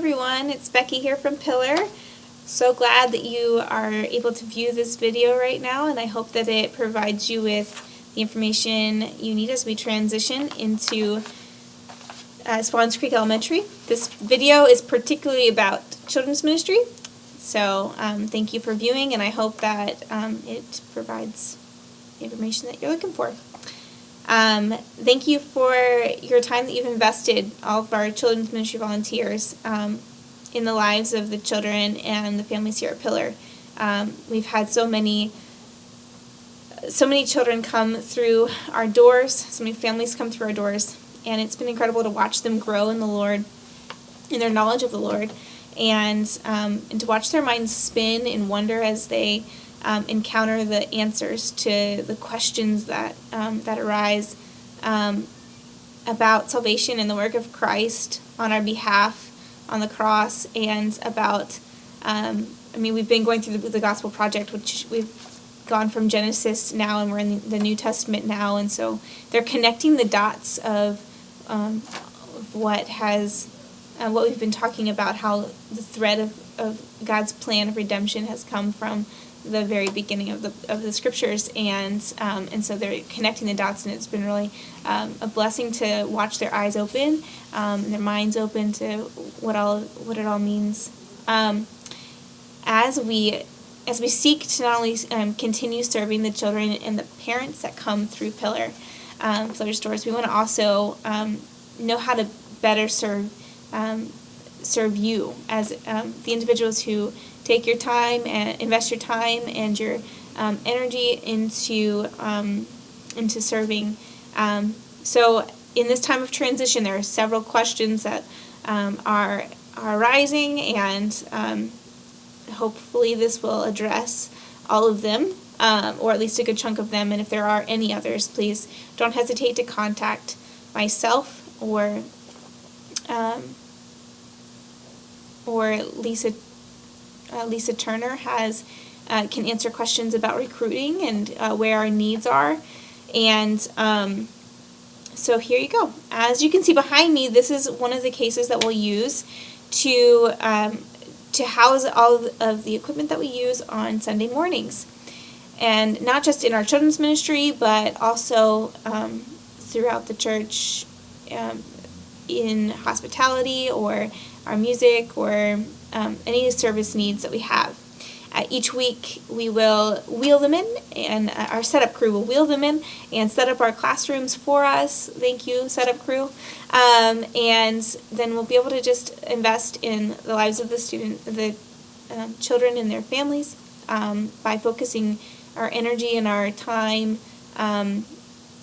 everyone, it's Becky here from Pillar. So glad that you are able to view this video right now, and I hope that it provides you with the information you need as we transition into Swans Creek Elementary. This video is particularly about children's ministry, so thank you for viewing, and I hope that it provides the information that you're looking for. Thank you for your time that you've invested, all of our children's ministry volunteers, in the lives of the children and the families here at Pillar. We've had so many children come through our doors, so many families come through our doors, and it's been incredible to watch them grow in the Lord, in their knowledge of the Lord, and to watch their minds spin in wonder as they encounter the answers to the questions that arise about salvation and the work of Christ on our behalf on the cross, and about, we've been going through the Gospel Project, which we've gone from Genesis now, and we're in the New Testament now, and so they're connecting the dots of what we've been talking about, how the thread of God's plan of redemption has come from the very beginning of the scriptures, and so they're connecting the dots, and it's been really a blessing to watch their eyes open, and their minds open to what it all means. As we seek to not only continue serving the children and the parents that come through Pillar's doors, we want to also know how to better serve you as the individuals who take your time and invest your time and your energy into serving. So in this time of transition, there are several questions that are rising, and hopefully this will address all of them, or at least a good chunk of them. And if there are any others, please don't hesitate to contact myself or Lisa Turner can answer questions about recruiting and where our needs are. And so here you go. As you can see behind me, this is one of the cases that we'll use to house all of the equipment that we use on Sunday mornings. And not just in our children's ministry, but also throughout the church, in hospitality or our music, or any service needs that we have. Each week we will wheel them in, and our setup crew will wheel them in and set up our classrooms for us. Thank you, setup crew. And then we'll be able to just invest in the lives of the children and their families by focusing our energy and our time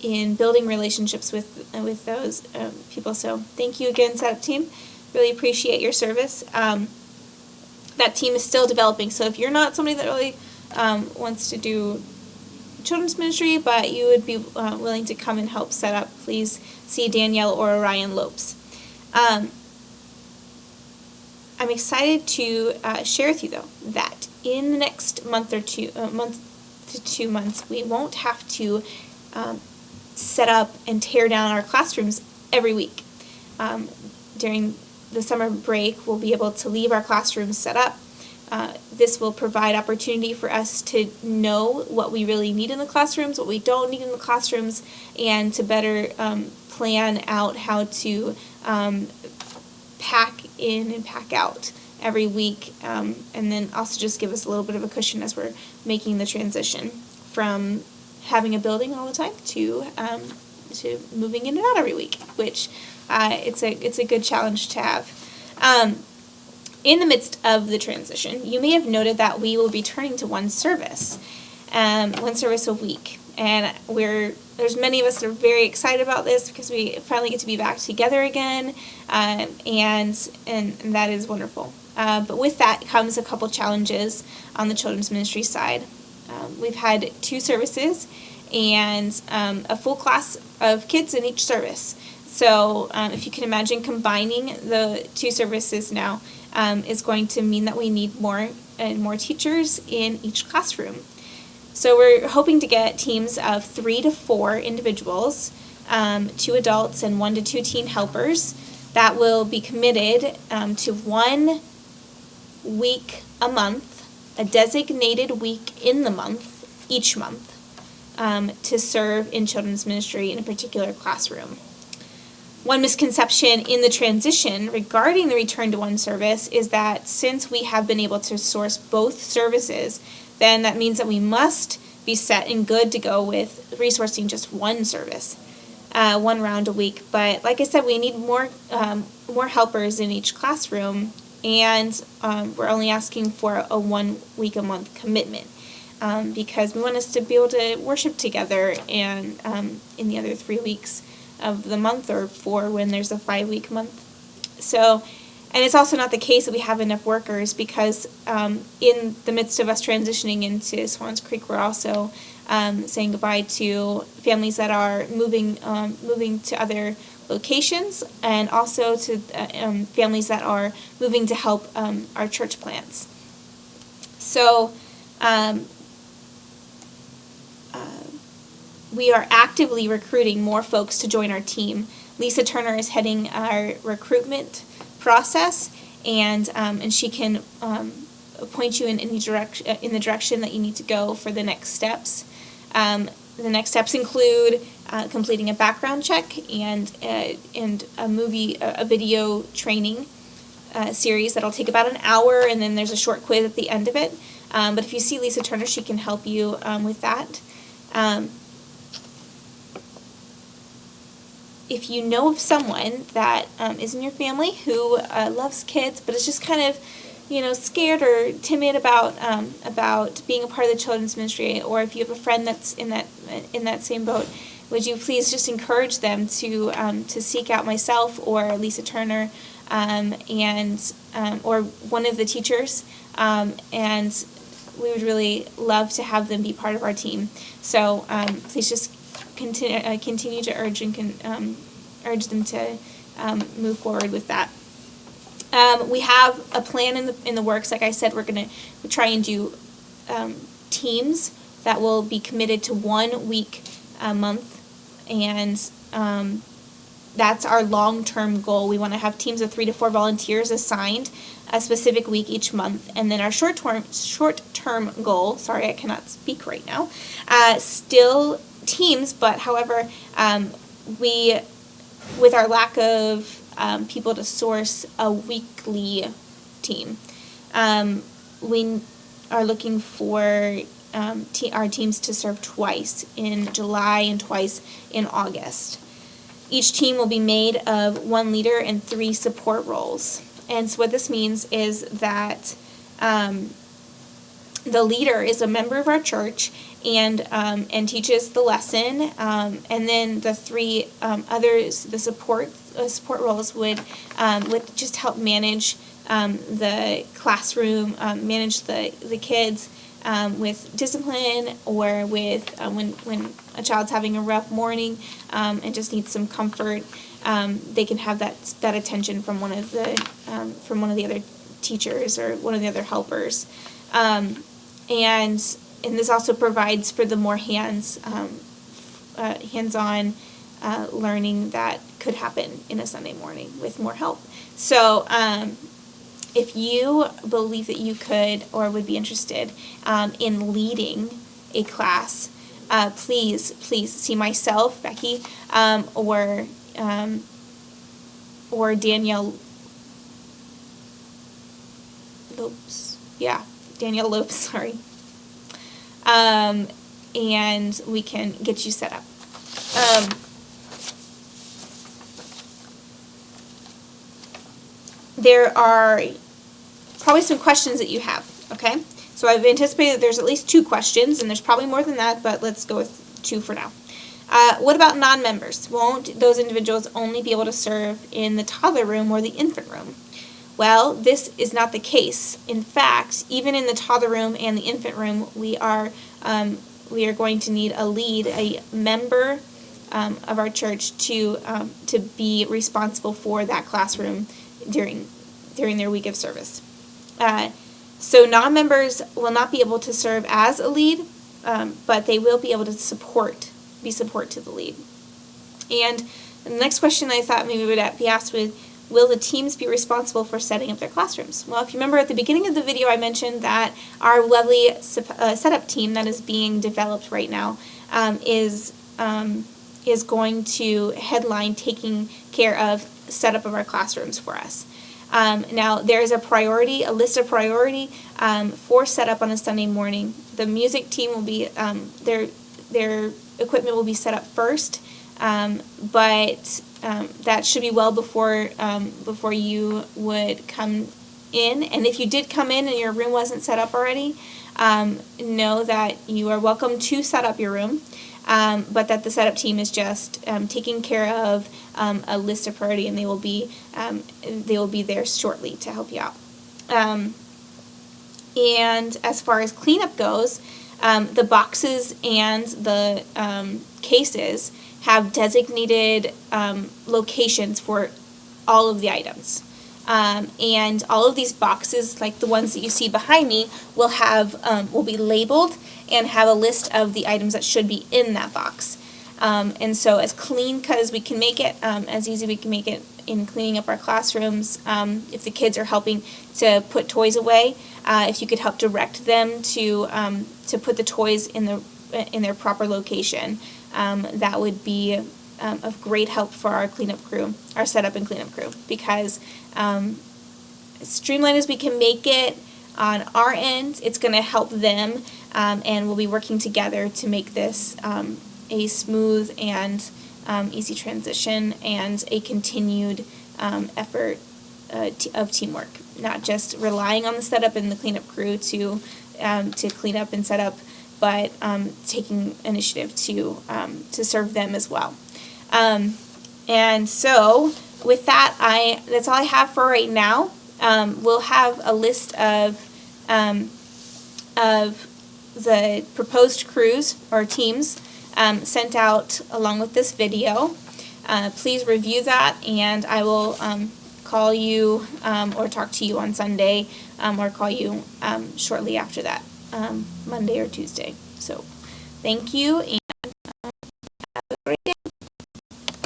in building relationships with those people. So thank you again, setup team. Really appreciate your service. That team is still developing, so if you're not somebody that really wants to do children's ministry, but you would be willing to come and help set up, please see Danielle or Orion Lopes. I'm excited to share with you, though, that in the next month to 2 months, we won't have to set up and tear down our classrooms every week. During the summer break, we'll be able to leave our classrooms set up. This will provide opportunity for us to know what we really need in the classrooms, what we don't need in the classrooms, and to better plan out how to pack in and pack out every week, and then also just give us a little bit of a cushion as we're making the transition from having a building all the time to moving in and out every week, which it's a good challenge to have. In the midst of the transition, you may have noted that we will be turning to one service a week, and there's many of us that are very excited about this because we finally get to be back together again, and that is wonderful. But with that comes a couple challenges on the children's ministry side. We've had 2 services and a full class of kids in each service. So if you can imagine, combining the 2 services now is going to mean that we need more and more teachers in each classroom. So we're hoping to get teams of 3 to 4 individuals, 2 adults and 1 to 2 teen helpers that will be committed to 1 week a month, a designated week in the month, each month, to serve in children's ministry in a particular classroom. One misconception in the transition regarding the return to one service is that since we have been able to source both services, then that means that we must be set and good to go with resourcing just one service, one round a week. But like I said, we need more helpers in each classroom, and we're only asking for a 1 week a month commitment. Because we want us to be able to worship together and in the other 3 weeks of the month, or 4 when there's a 5-week month. So, and it's also not the case that we have enough workers, because in the midst of us transitioning into Swans Creek, we're also saying goodbye to families that are moving to other locations, and also to families that are moving to help our church plants. So, we are actively recruiting more folks to join our team. Lisa Turner is heading our recruitment process, and she can point you in any in the direction that you need to go for the next steps. The next steps include completing a background check and a video training series that'll take about an hour, and then there's a short quiz at the end of it. But if you see Lisa Turner, she can help you with that. If you know of someone that is in your family who loves kids but is just kind of, scared or timid about being a part of the children's ministry, or if you have a friend that's in that same boat, would you please just encourage them to seek out myself or Lisa Turner or one of the teachers, and we would really love to have them be part of our team. So please just continue to urge them to move forward with that. We have a plan in the works. Like I said, we're going to try and do teams that will be committed to 1 week a month, and that's our long-term goal. We want to have teams of 3 to 4 volunteers assigned a specific week each month, and then our short-term goal. Sorry, I cannot speak right now. Still teams, but however, we, with our lack of people to source a weekly team, we are looking for our teams to serve twice in July and twice in August. Each team will be made of 1 leader and 3 support roles. And so what this means is that the leader is a member of our church and teaches the lesson, and then the 3 others, the support roles would just help manage the classroom, manage the kids with discipline, or with when a child's having a rough morning and just needs some comfort. They can have that attention from one of the other teachers or one of the other helpers, and this also provides for the more hands-on learning that could happen in a Sunday morning with more help. So if you believe that you could or would be interested in leading a class, please see myself, Becky, or Danielle Lopes. Yeah, Danielle Lopes, sorry. And we can get you set up. There are probably some questions that you have, okay? So I've anticipated that there's at least 2 questions, and there's probably more than that, but let's go with 2 for now. What about non-members? Won't those individuals only be able to serve in the toddler room or the infant room? Well, this is not the case. In fact, even in the toddler room and the infant room, we are going to need a lead, a member of our church to be responsible for that classroom during their week of service. So non-members will not be able to serve as a lead, but they will be able to be support to the lead. And the next question I thought maybe would be asked will the teams be responsible for setting up their classrooms? Well, if you remember at the beginning of the video, I mentioned that our lovely setup team that is being developed right now is going to headline taking care of setup of our classrooms for us. Now, there is a list of priority for setup on a Sunday morning. The music team will be, their equipment will be set up first, but that should be well before you would come in. And if you did come in and your room wasn't set up already, know that you are welcome to set up your room. But that the setup team is just taking care of a list of priority, and they will be there shortly to help you out. And as far as cleanup goes, the boxes and the cases have designated locations for all of the items. And all of these boxes, like the ones that you see behind me, will be labeled and have a list of the items that should be in that box. And so as clean as we can make it, as easy we can make it in cleaning up our classrooms. If the kids are helping to put toys away, if you could help direct them to put the toys in their proper location, that would be of great help for our cleanup crew, our setup and cleanup crew, because as streamlined as we can make it on our end, it's going to help them, and we'll be working together to make this a smooth and easy transition and a continued effort of teamwork, not just relying on the setup and the cleanup crew to clean up and set up, but taking initiative to serve them as well. And so with that, that's all I have for right now. We'll have a list of the proposed crews or teams sent out along with this video. Please review that, and I will call you or talk to you on Sunday, or call you shortly after that, Monday or Tuesday. So thank you.